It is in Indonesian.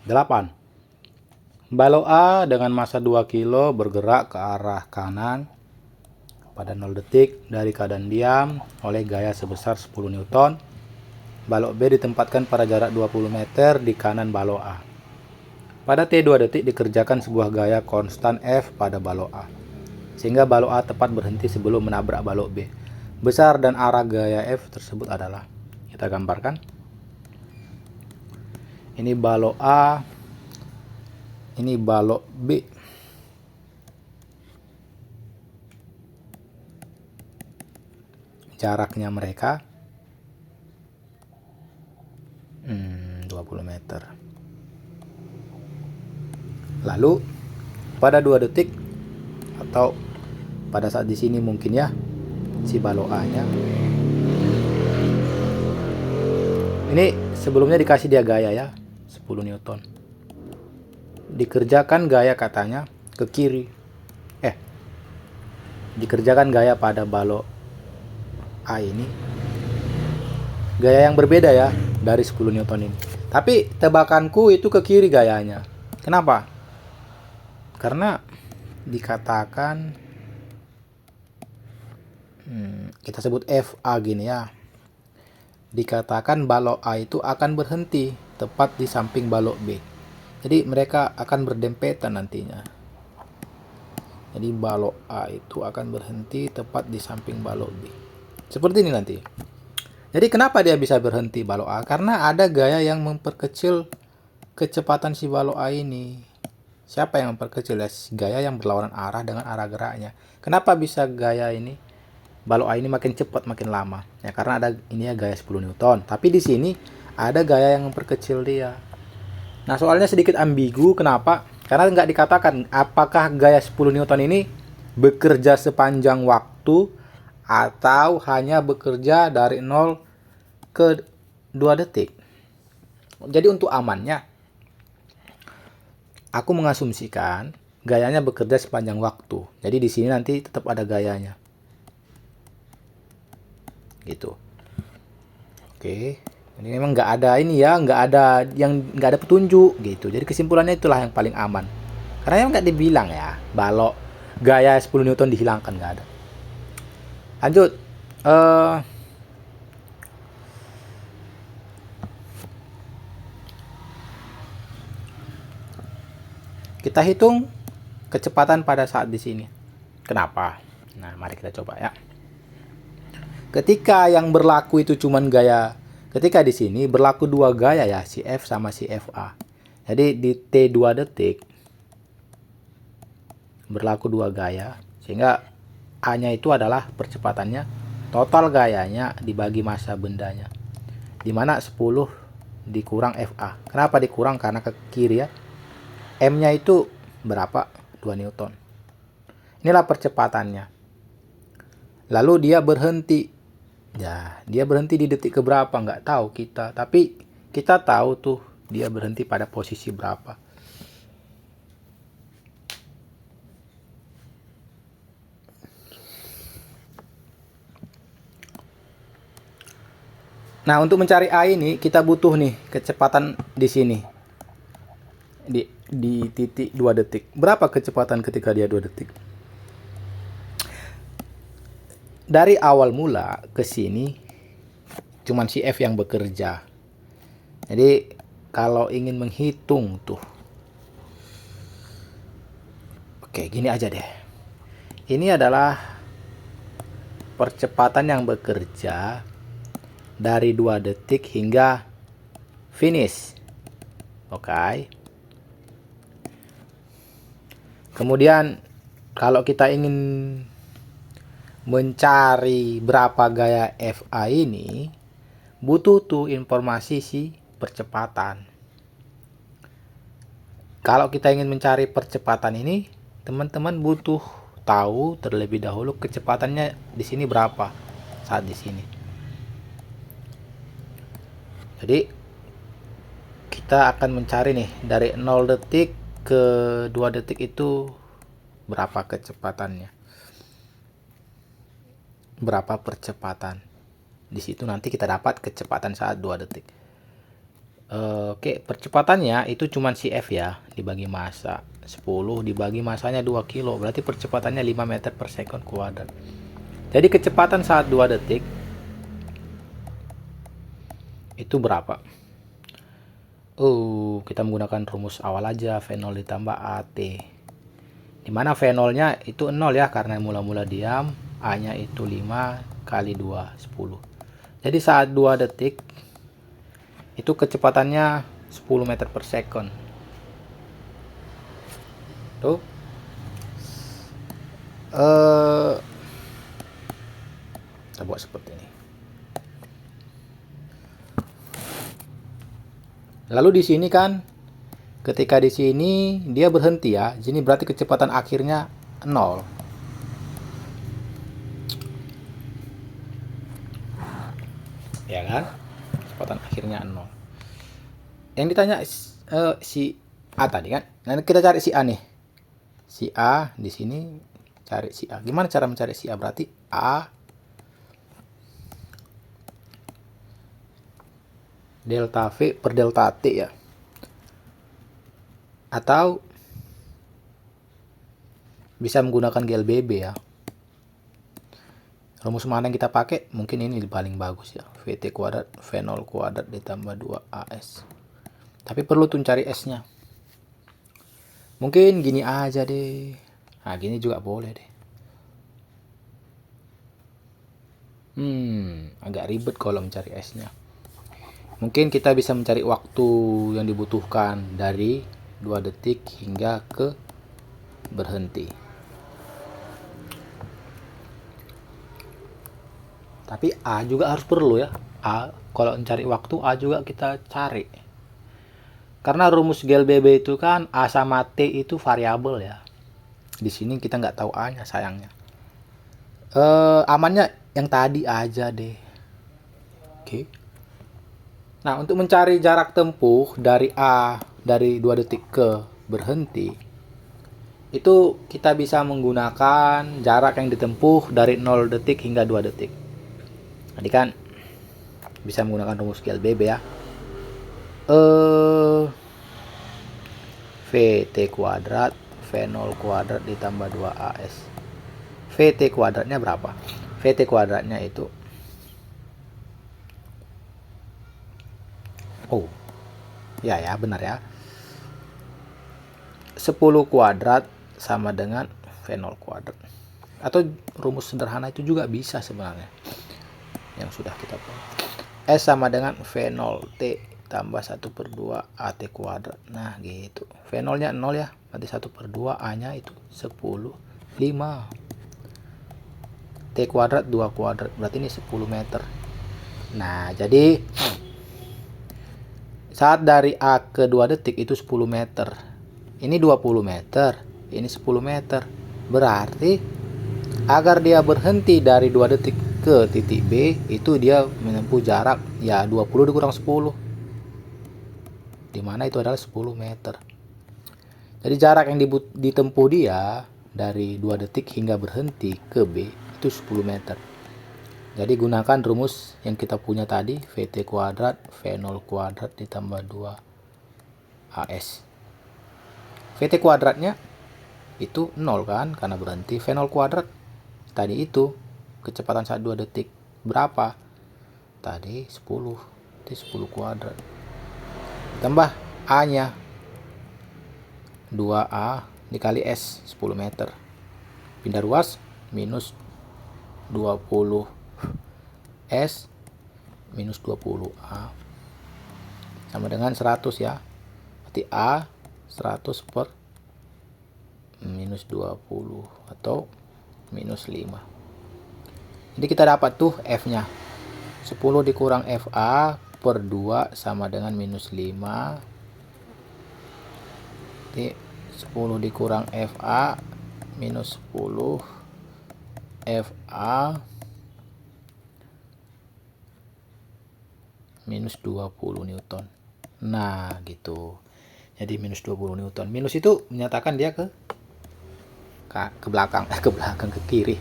8. Balok A dengan massa 2 kilo bergerak ke arah kanan pada 0 detik dari keadaan diam oleh gaya sebesar 10 Newton. Balok B ditempatkan pada jarak 20 meter di kanan balok A. Pada T2 detik dikerjakan sebuah gaya konstan F pada balok A, sehingga balok A tepat berhenti sebelum menabrak balok B. Besar dan arah gaya F tersebut adalah, kita gambarkan. Ini balok A, ini balok B. Jaraknya mereka 20 meter. Lalu pada 2 detik atau pada saat di sini mungkin ya, si balok A-nya ini sebelumnya dikasih dia gaya ya, 10 Newton. Dikerjakan gaya katanya ke kiri. Dikerjakan gaya pada balok A ini. Gaya yang berbeda ya dari 10 Newton ini. Tapi tebakanku itu ke kiri gayanya. Kenapa? Karena dikatakan kita sebut FA gini ya. Dikatakan balok A itu akan berhenti tepat di samping balok B. Jadi mereka akan berdempetan nantinya. Jadi balok A itu akan berhenti tepat di samping balok B. Seperti ini nanti. Jadi kenapa dia bisa berhenti balok A? Karena ada gaya yang memperkecil kecepatan si balok A ini. Siapa yang memperkecil ya? Gaya yang berlawanan arah dengan arah geraknya. Kenapa bisa gaya ini? Balok A ini makin cepat makin lama. Ya karena ada ini ya gaya 10 Newton. Tapi di sini ada gaya yang memperkecil dia. Nah soalnya sedikit ambigu. Kenapa? Karena nggak dikatakan apakah gaya 10 Newton ini bekerja sepanjang waktu atau hanya bekerja dari 0 ke 2 detik. Jadi untuk amannya, aku mengasumsikan gayanya bekerja sepanjang waktu. Jadi di sini nanti tetap ada gayanya. Gitu. Oke. Ini memang nggak ada ini ya, nggak ada petunjuk gitu. Jadi kesimpulannya itulah yang paling aman. Karena yang nggak dibilang ya, balok gaya 10 Newton dihilangkan, nggak ada. Lanjut. Kita hitung kecepatan pada saat di sini. Kenapa? Nah, mari kita coba ya. Ketika yang berlaku itu cuman gaya, ketika di sini berlaku dua gaya ya, si F sama si FA. Jadi di T2 detik berlaku dua gaya, sehingga A-nya itu adalah percepatannya, total gayanya dibagi massa bendanya. Dimana 10 dikurang FA. Kenapa dikurang? Karena ke kiri ya. M-nya itu berapa? 2 Newton. Inilah percepatannya. Lalu dia berhenti. Ya, dia berhenti di detik keberapa? Nggak tahu kita. Tapi kita tahu tuh dia berhenti pada posisi berapa. Nah, untuk mencari A ini kita butuh nih kecepatan di sini. Di titik 2 detik. Berapa kecepatan ketika dia 2 detik? Dari awal mula ke sini cuman si F yang bekerja. Jadi kalau ingin menghitung tuh, oke gini aja deh. Ini adalah percepatan yang bekerja dari 2 detik hingga finish. Oke. Kemudian kalau kita ingin mencari berapa gaya FA ini, butuh tuh informasi si percepatan. Kalau kita ingin mencari percepatan ini, teman-teman butuh tahu terlebih dahulu kecepatannya di sini berapa saat di sini. Jadi kita akan mencari nih dari 0 detik ke 2 detik itu berapa kecepatannya. Berapa percepatan. Di situ nanti kita dapat kecepatan saat 2 detik. Oke, percepatannya itu cuman si F ya, dibagi massa. 10 dibagi massanya 2 kilo, berarti percepatannya 5 meter per second kuadrat. Jadi kecepatan saat 2 detik itu berapa? Kita menggunakan rumus awal aja, V0 ditambah AT. Dimana V0-nya itu 0 ya, karena mula-mula diam, A-nya itu 5 kali 2, 10. Jadi saat 2 detik, itu kecepatannya 10 meter per second. Tuh. Kita buat seperti ini. Lalu di sini kan, ketika di sini dia berhenti ya, jadi berarti kecepatan akhirnya 0. Ya kan? Kecepatan akhirnya 0. Yang ditanya si A tadi kan. Nah, kita cari si A nih. Si A di sini cari si A. Gimana cara mencari si A? Berarti A delta V per delta T ya. Atau bisa menggunakan GLBB ya. Rumus mana yang kita pakai? Mungkin ini paling bagus ya. VT kuadrat V0 kuadrat ditambah 2AS. Tapi perlu tuh cari S-nya. Mungkin gini aja deh. Nah, gini juga boleh deh. Agak ribet kalau mencari S-nya. Mungkin kita bisa mencari waktu yang dibutuhkan dari 2 detik hingga ke berhenti. Tapi A juga harus perlu ya. A, kalau mencari waktu A juga kita cari. Karena rumus GLBB itu kan A sama T itu variabel ya. Di sini kita nggak tahu A-nya sayangnya. Amannya yang tadi aja deh. Oke. Nah, untuk mencari jarak tempuh dari A dari 2 detik ke berhenti, itu kita bisa menggunakan jarak yang ditempuh dari 0 detik hingga 2 detik. Tadi kan bisa menggunakan rumus GLBB ya. VT kuadrat V0 kuadrat ditambah 2AS. VT kuadratnya berapa? VT kuadratnya itu ya benar ya. 10 kuadrat sama dengan V0 kuadrat. Atau rumus sederhana itu juga bisa sebenarnya. Yang sudah kita punya. S sama dengan V0T tambah 1/2 AT kuadrat. Nah gitu. V0 nya 0 ya, berarti 1/2, A nya itu 10, 5. T kuadrat 2 kuadrat, berarti ini 10 meter. Nah jadi saat dari A ke 2 detik itu 10 meter. Ini 20 meter, ini 10 meter. Berarti agar dia berhenti dari 2 detik ke titik B, itu dia menempuh jarak ya 20 dikurang 10, dimana itu adalah 10 meter. Jadi jarak yang ditempuh dia dari 2 detik hingga berhenti ke B itu 10 meter. Jadi gunakan rumus yang kita punya tadi, VT kuadrat V0 kuadrat ditambah 2AS. VT kuadratnya itu 0 kan, karena berhenti. V0 kuadrat tadi itu kecepatan saat 2 detik berapa? Tadi 10. Itu 10 kuadrat. Tambah A-nya 2A dikali S 10 meter. Pindah ruas minus 20 S minus 20A sama dengan 100 ya. Berarti A 100 per minus 20 atau minus 5. Jadi kita dapat tuh F-nya. 10 dikurang FA per 2 sama dengan minus 5. Jadi 10 dikurang FA minus 10 FA minus 20 Newton. Nah gitu. Jadi minus 20 Newton. Minus itu menyatakan dia ke belakang, ke kiri.